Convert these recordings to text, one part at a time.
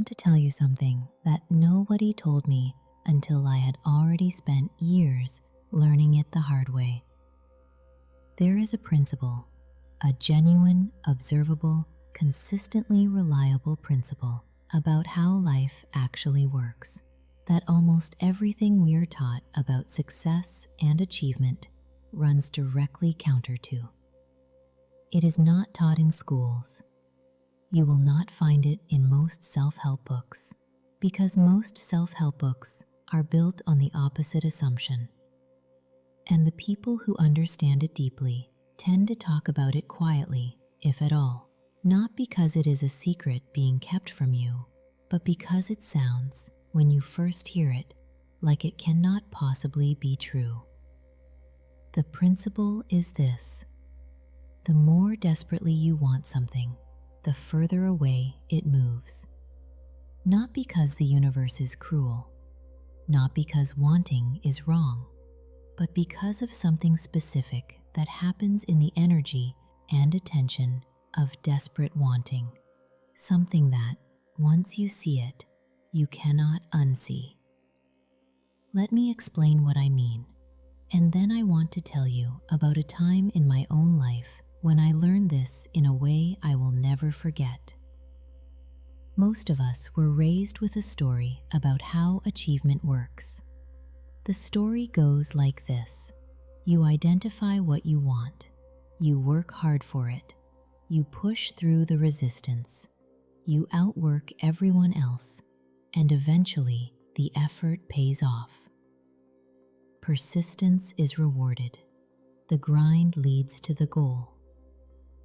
want to tell you something that nobody told me until I had already spent years learning it the hard way. There is a principle, a genuine, observable, consistently reliable principle about how life actually works, that almost everything we're taught about success and achievement runs directly counter to. It is not taught in schools. You will not find it in most self-help books, because most self-help books are built on the opposite assumption. And the people who understand it deeply tend to talk about it quietly, if at all, not because it is a secret being kept from you, but because it sounds, when you first hear it, like it cannot possibly be true. The principle is this: the more desperately you want something, the further away it moves. Not because the universe is cruel, not because wanting is wrong, but because of something specific that happens in the energy and attention of desperate wanting, something that, once you see it, you cannot unsee. Let me explain what I mean, and then I want to tell you about a time in my own life when I learned this in a way I will never forget. Most of us were raised with a story about how achievement works. The story goes like this: you identify what you want, you work hard for it, you push through the resistance, you outwork everyone else, and eventually the effort pays off. Persistence is rewarded. The grind leads to the goal.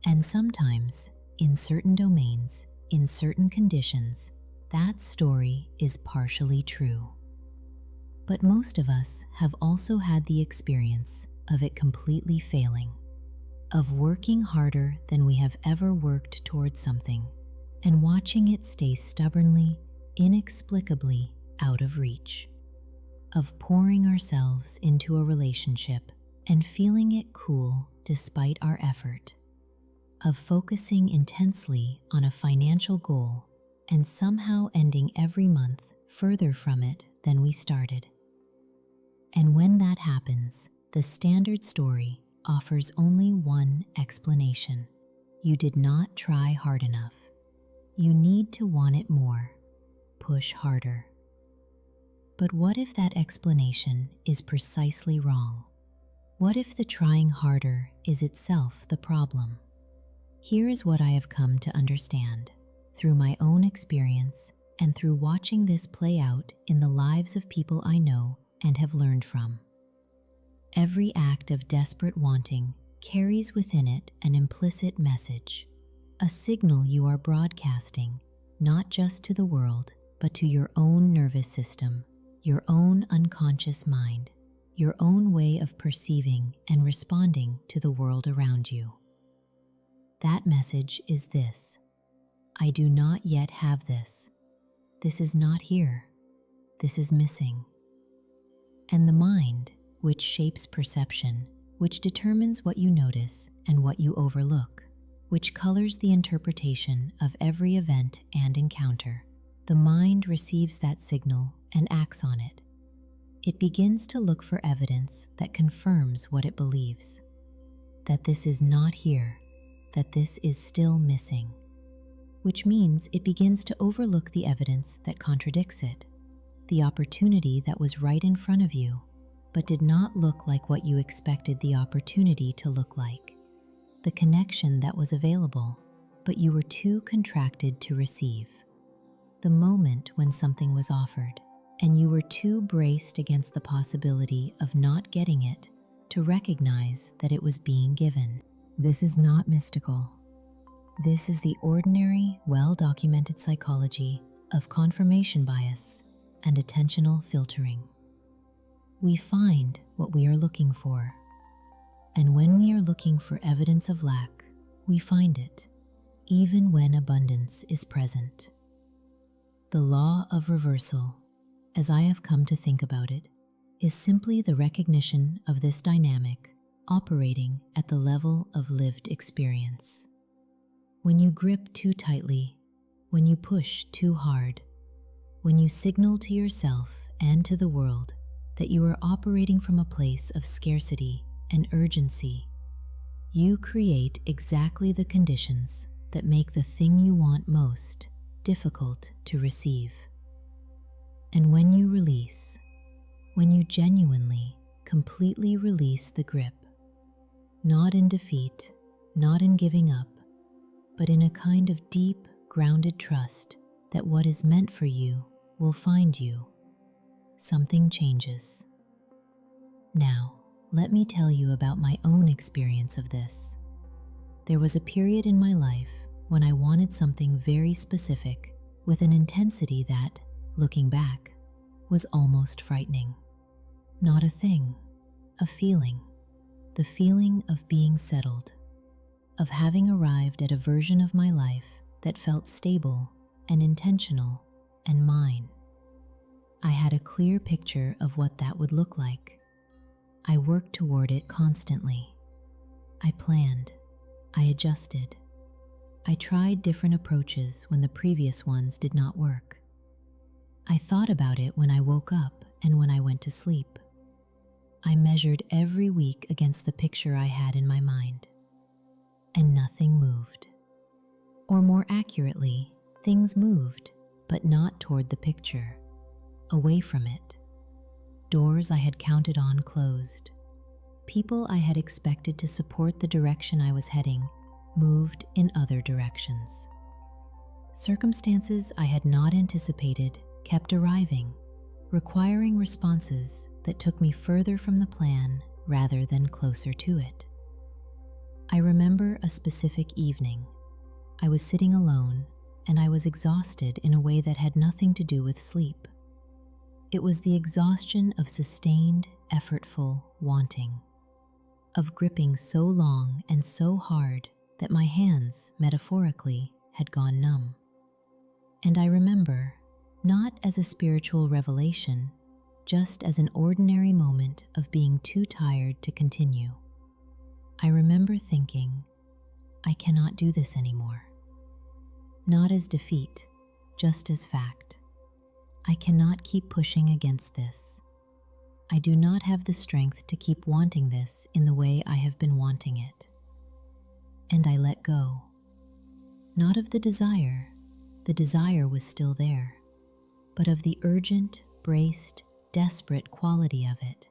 And sometimes, in certain domains, in certain conditions, that story is partially true. But most of us have also had the experience of it completely failing, of working harder than we have ever worked towards something, and watching it stay stubbornly, inexplicably out of reach, of pouring ourselves into a relationship and feeling it cool despite our effort, of focusing intensely on a financial goal and somehow ending every month further from it than we started. And when that happens, the standard story offers only one explanation: you did not try hard enough. You need to want it more. Push harder. But what if that explanation is precisely wrong? What if the trying harder is itself the problem? Here is what I have come to understand through my own experience and through watching this play out in the lives of people I know and have learned from. Every act of desperate wanting carries within it an implicit message, a signal you are broadcasting, not just to the world, but to your own nervous system, your own unconscious mind, your own way of perceiving and responding to the world around you. That message is this: I do not yet have this. This is not here. This is missing. And the mind, which shapes perception, which determines what you notice and what you overlook, which colors the interpretation of every event and encounter, the mind receives that signal and acts on it. It begins to look for evidence that confirms what it believes, that this is not here, that this is still missing, which means it begins to overlook the evidence that contradicts it, the opportunity that was right in front of you, but did not look like what you expected the opportunity to look like, the connection that was available, but you were too contracted to receive, the moment when something was offered, and you were too braced against the possibility of not getting it to recognize that it was being given. This is not mystical. This is the ordinary, well-documented psychology of confirmation bias and attentional filtering. We find what we are looking for, and when we are looking for evidence of lack, we find it, even when abundance is present. The law of reversal, as I have come to think about it, is simply the recognition of this dynamic operating at the level of lived experience. When you grip too tightly, when you push too hard, when you signal to yourself and to the world that you are operating from a place of scarcity and urgency, you create exactly the conditions that make the thing you want most difficult to receive. And when you release, when you genuinely, completely release the grip, not in defeat, not in giving up, but in a kind of deep, grounded trust that what is meant for you will find you, something changes. Now, let me tell you about my own experience of this. There was a period in my life when I wanted something very specific with an intensity that, looking back, was almost frightening. Not a thing, a feeling. The feeling of being settled, of having arrived at a version of my life that felt stable and intentional and mine. I had a clear picture of what that would look like. I worked toward it constantly. I planned. I adjusted. I tried different approaches when the previous ones did not work. I thought about it when I woke up and when I went to sleep. I measured every week against the picture I had in my mind, and nothing moved. Or more accurately, things moved, but not toward the picture, away from it. Doors I had counted on closed. People I had expected to support the direction I was heading moved in other directions. Circumstances I had not anticipated kept arriving, requiring responses that took me further from the plan rather than closer to it. I remember a specific evening. I was sitting alone, and I was exhausted in a way that had nothing to do with sleep. It was the exhaustion of sustained, effortful wanting, of gripping so long and so hard that my hands, metaphorically, had gone numb. And I remember, not as a spiritual revelation, just as an ordinary moment of being too tired to continue. I remember thinking, I cannot do this anymore. Not as defeat, just as fact. I cannot keep pushing against this. I do not have the strength to keep wanting this in the way I have been wanting it. And I let go. Not of the desire was still there, but of the urgent, braced, desperate quality of it,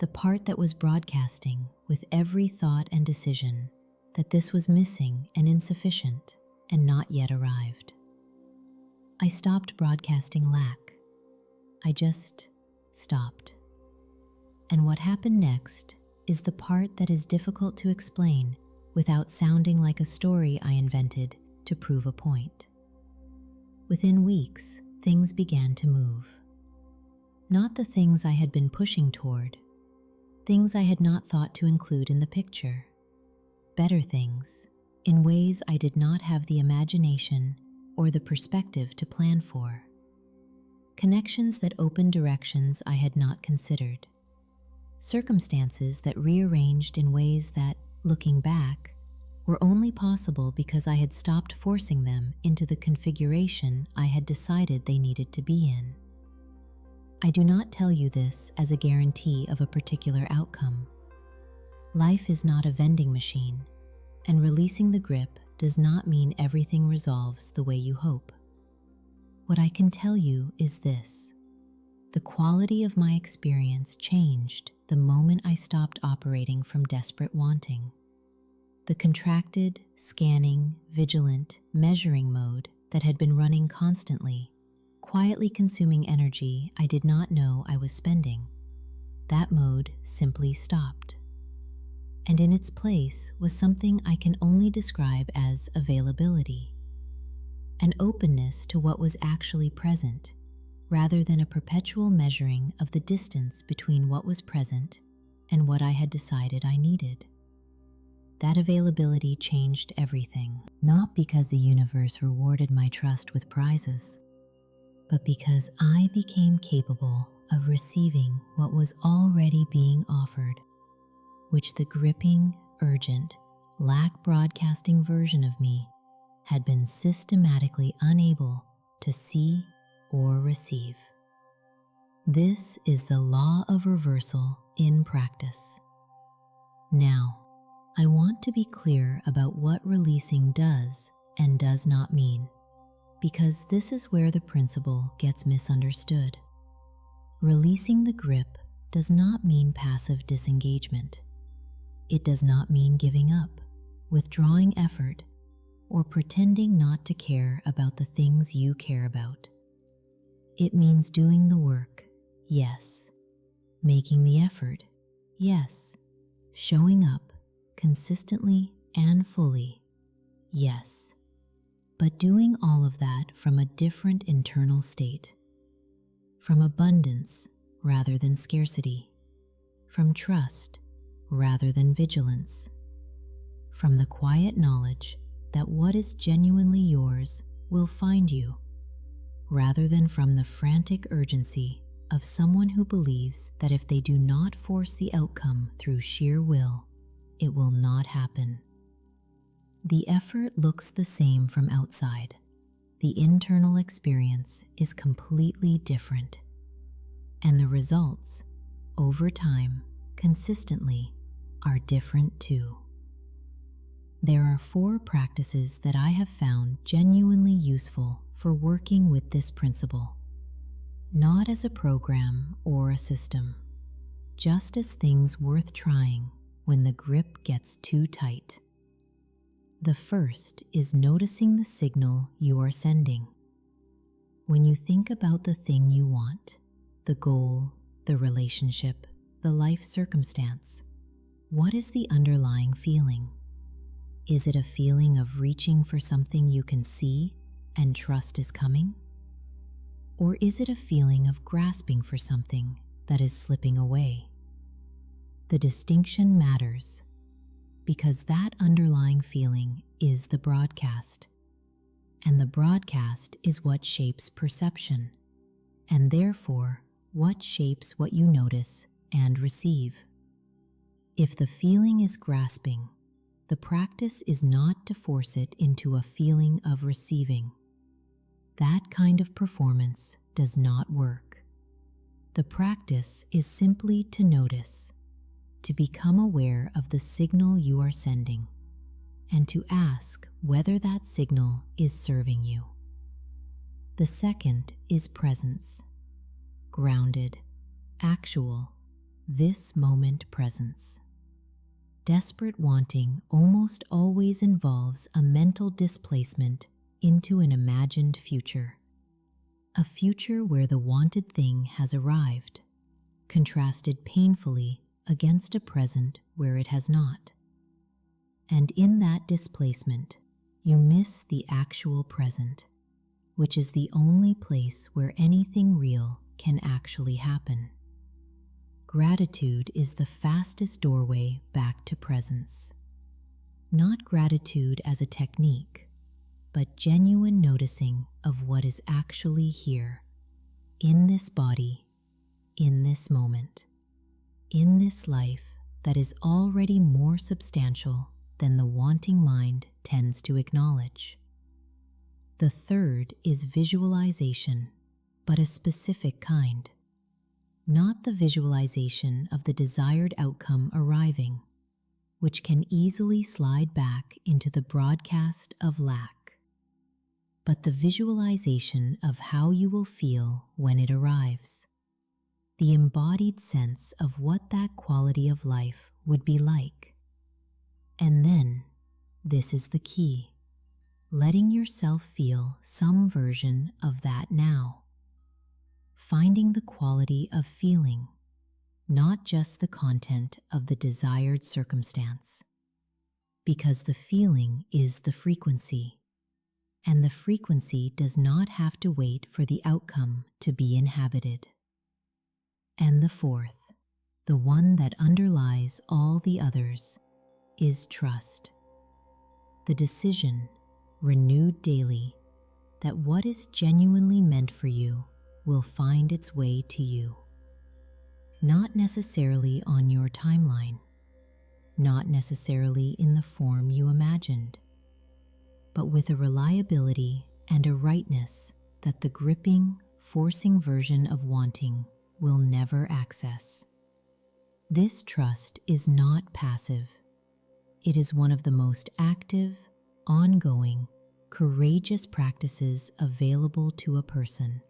the part that was broadcasting with every thought and decision that this was missing and insufficient and not yet arrived. I stopped broadcasting lack. I just stopped. And what happened next is the part that is difficult to explain without sounding like a story I invented to prove a point. Within weeks, things began to move. Not the things I had been pushing toward, things I had not thought to include in the picture. Better things, in ways I did not have the imagination or the perspective to plan for. Connections that opened directions I had not considered. Circumstances that rearranged in ways that, looking back, were only possible because I had stopped forcing them into the configuration I had decided they needed to be in. I do not tell you this as a guarantee of a particular outcome. Life is not a vending machine, and releasing the grip does not mean everything resolves the way you hope. What I can tell you is this: the quality of my experience changed the moment I stopped operating from desperate wanting. The contracted, scanning, vigilant, measuring mode that had been running constantly, quietly consuming energy I did not know I was spending, that mode simply stopped. And in its place was something I can only describe as availability, an openness to what was actually present, rather than a perpetual measuring of the distance between what was present and what I had decided I needed. That availability changed everything, not because the universe rewarded my trust with prizes, but because I became capable of receiving what was already being offered, which the gripping, urgent, lack-broadcasting version of me had been systematically unable to see, or receive. This is the law of reversal in practice. Now, I want to be clear about what releasing does and does not mean, because this is where the principle gets misunderstood. Releasing the grip does not mean passive disengagement. It does not mean giving up, withdrawing effort, or pretending not to care about the things you care about. It means doing the work, yes. Making the effort, yes. Showing up consistently and fully, yes. But doing all of that from a different internal state. From abundance rather than scarcity. From trust rather than vigilance. From the quiet knowledge that what is genuinely yours will find you, rather than from the frantic urgency of someone who believes that if they do not force the outcome through sheer will, it will not happen. The effort looks the same from outside. The internal experience is completely different. And the results, over time, consistently, are different too. There are 4 practices that I have found genuinely useful for working with this principle. Not as a program or a system, just as things worth trying when the grip gets too tight. The first is noticing the signal you are sending. When you think about the thing you want, the goal, the relationship, the life circumstance, what is the underlying feeling? Is it a feeling of reaching for something you can see and trust is coming? Or is it a feeling of grasping for something that is slipping away? The distinction matters because that underlying feeling is the broadcast, and the broadcast is what shapes perception, and therefore what shapes what you notice and receive. If the feeling is grasping, the practice is not to force it into a feeling of receiving. That kind of performance does not work. The practice is simply to notice, to become aware of the signal you are sending, and to ask whether that signal is serving you. The second is presence. Grounded, actual, this moment presence. Desperate wanting almost always involves a mental displacement into an imagined future. A future where the wanted thing has arrived, contrasted painfully against a present where it has not. And in that displacement, you miss the actual present, which is the only place where anything real can actually happen. Gratitude is the fastest doorway back to presence. Not gratitude as a technique, but genuine noticing of what is actually here, in this body, in this moment, in this life that is already more substantial than the wanting mind tends to acknowledge. The third is visualization, but a specific kind. Not the visualization of the desired outcome arriving, which can easily slide back into the broadcast of lack, but the visualization of how you will feel when it arrives, the embodied sense of what that quality of life would be like. And then, this is the key, letting yourself feel some version of that now. Finding the quality of feeling, not just the content of the desired circumstance, because the feeling is the frequency, and the frequency does not have to wait for the outcome to be inhabited. And the fourth, the one that underlies all the others, is trust. The decision, renewed daily, that what is genuinely meant for you will find its way to you. Not necessarily on your timeline, not necessarily in the form you imagined, but with a reliability and a rightness that the gripping, forcing version of wanting will never access. This trust is not passive. It is one of the most active, ongoing, courageous practices available to a person,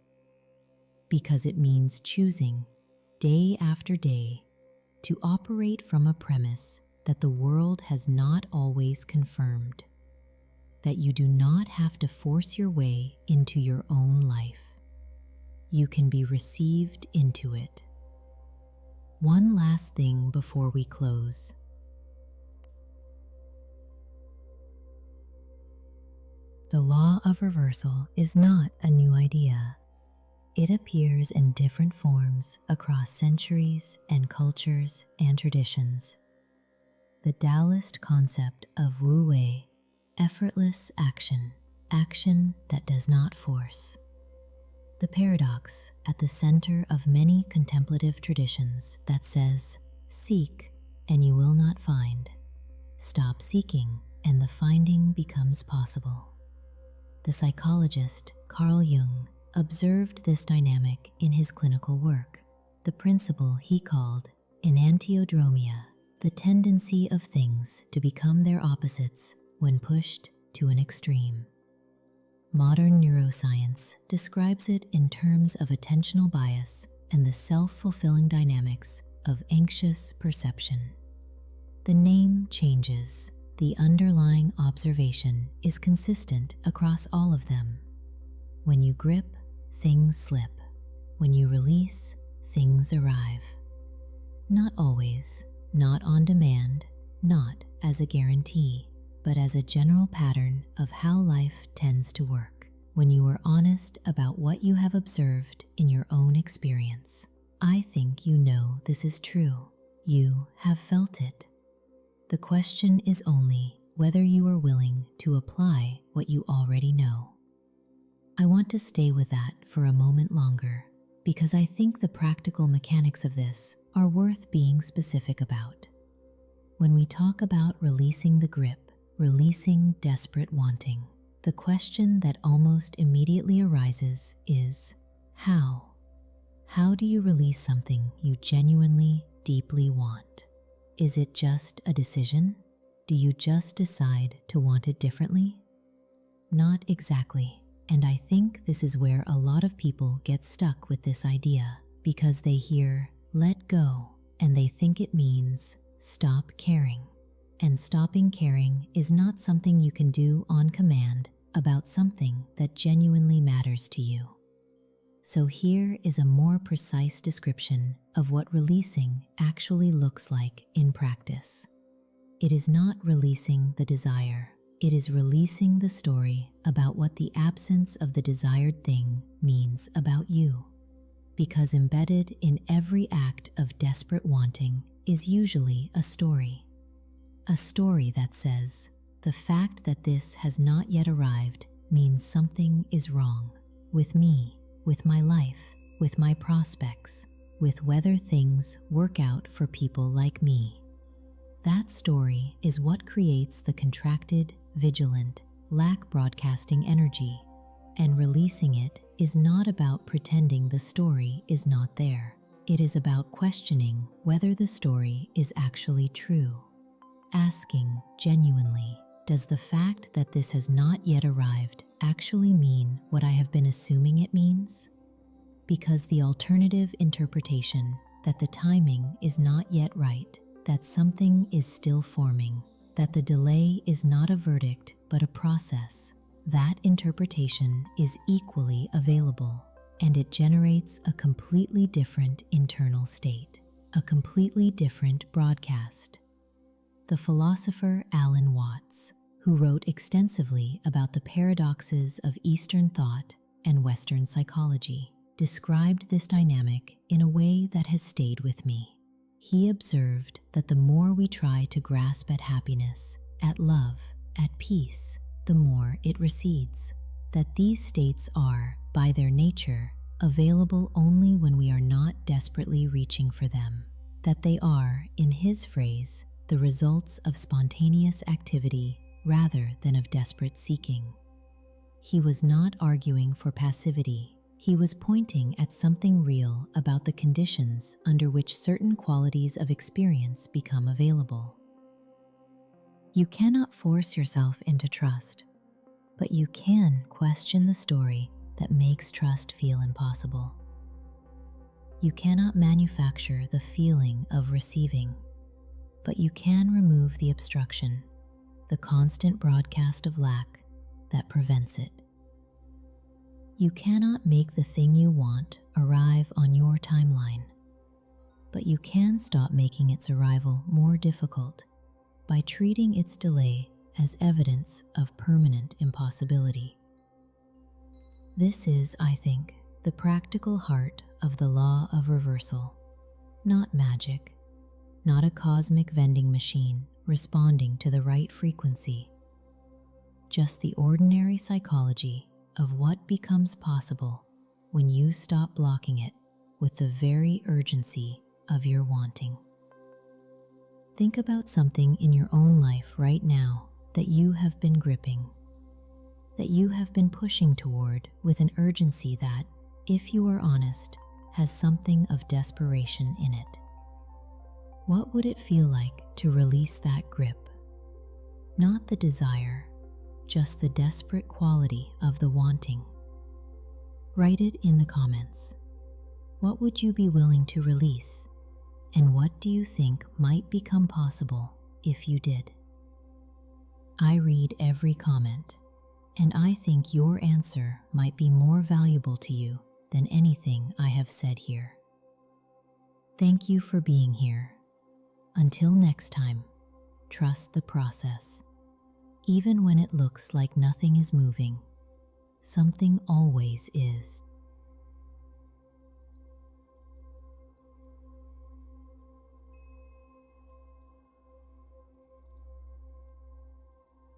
because it means choosing, day after day, to operate from a premise that the world has not always confirmed, that you do not have to force your way into your own life. You can be received into it. One last thing before we close. The law of reversal is not a new idea. It appears in different forms across centuries and cultures and traditions. The Taoist concept of Wu Wei, effortless action, action that does not force. The paradox at the center of many contemplative traditions that says, seek and you will not find. Stop seeking and the finding becomes possible. The psychologist Carl Jung observed this dynamic in his clinical work, the principle he called enantiodromia, the tendency of things to become their opposites when pushed to an extreme. Modern neuroscience describes it in terms of attentional bias and the self-fulfilling dynamics of anxious perception. The name changes. The underlying observation is consistent across all of them. When you grip, things slip. When you release, things arrive. Not always, not on demand, not as a guarantee, but as a general pattern of how life tends to work when you are honest about what you have observed in your own experience. I think you know this is true. You have felt it. The question is only whether you are willing to apply what you already know. I want to stay with that for a moment longer because I think the practical mechanics of this are worth being specific about. When we talk about releasing the grip, releasing desperate wanting, the question that almost immediately arises is, how? How do you release something you genuinely, deeply want? Is it just a decision? Do you just decide to want it differently? Not exactly, and I think this is where a lot of people get stuck with this idea because they hear, let go, and they think it means stop caring. And stopping caring is not something you can do on command about something that genuinely matters to you. So here is a more precise description of what releasing actually looks like in practice. It is not releasing the desire. It is releasing the story about what the absence of the desired thing means about you. Because embedded in every act of desperate wanting is usually a story. A story that says, the fact that this has not yet arrived means something is wrong with me, with my life, with my prospects, with whether things work out for people like me. That story is what creates the contracted, vigilant, lack broadcasting energy, and releasing it is not about pretending the story is not there. It is about questioning whether the story is actually true. Asking genuinely, does the fact that this has not yet arrived actually mean what I have been assuming it means? Because the alternative interpretation, that the timing is not yet right, that something is still forming, that the delay is not a verdict but a process, that interpretation is equally available, and it generates a completely different internal state, a completely different broadcast. The philosopher Alan Watts, who wrote extensively about the paradoxes of Eastern thought and Western psychology, described this dynamic in a way that has stayed with me. He observed that the more we try to grasp at happiness, at love, at peace, the more it recedes. That these states are, by their nature, available only when we are not desperately reaching for them. That they are, in his phrase, the results of spontaneous activity rather than of desperate seeking. He was not arguing for passivity. He was pointing at something real about the conditions under which certain qualities of experience become available. You cannot force yourself into trust, but you can question the story that makes trust feel impossible. You cannot manufacture the feeling of receiving, but you can remove the obstruction, the constant broadcast of lack that prevents it. You cannot make the thing you want arrive on your timeline, but you can stop making its arrival more difficult by treating its delay as evidence of permanent impossibility. This is, I think, the practical heart of the law of reversal, not magic, not a cosmic vending machine responding to the right frequency, just the ordinary psychology of what becomes possible when you stop blocking it with the very urgency of your wanting. Think about something in your own life right now that you have been gripping, that you have been pushing toward with an urgency that, if you are honest, has something of desperation in it. What would it feel like to release that grip? Not the desire, just the desperate quality of the wanting. Write it in the comments. What would you be willing to release? And what do you think might become possible if you did? I read every comment, and I think your answer might be more valuable to you than anything I have said here. Thank you for being here. Until next time, trust the process. Even when it looks like nothing is moving, something always is.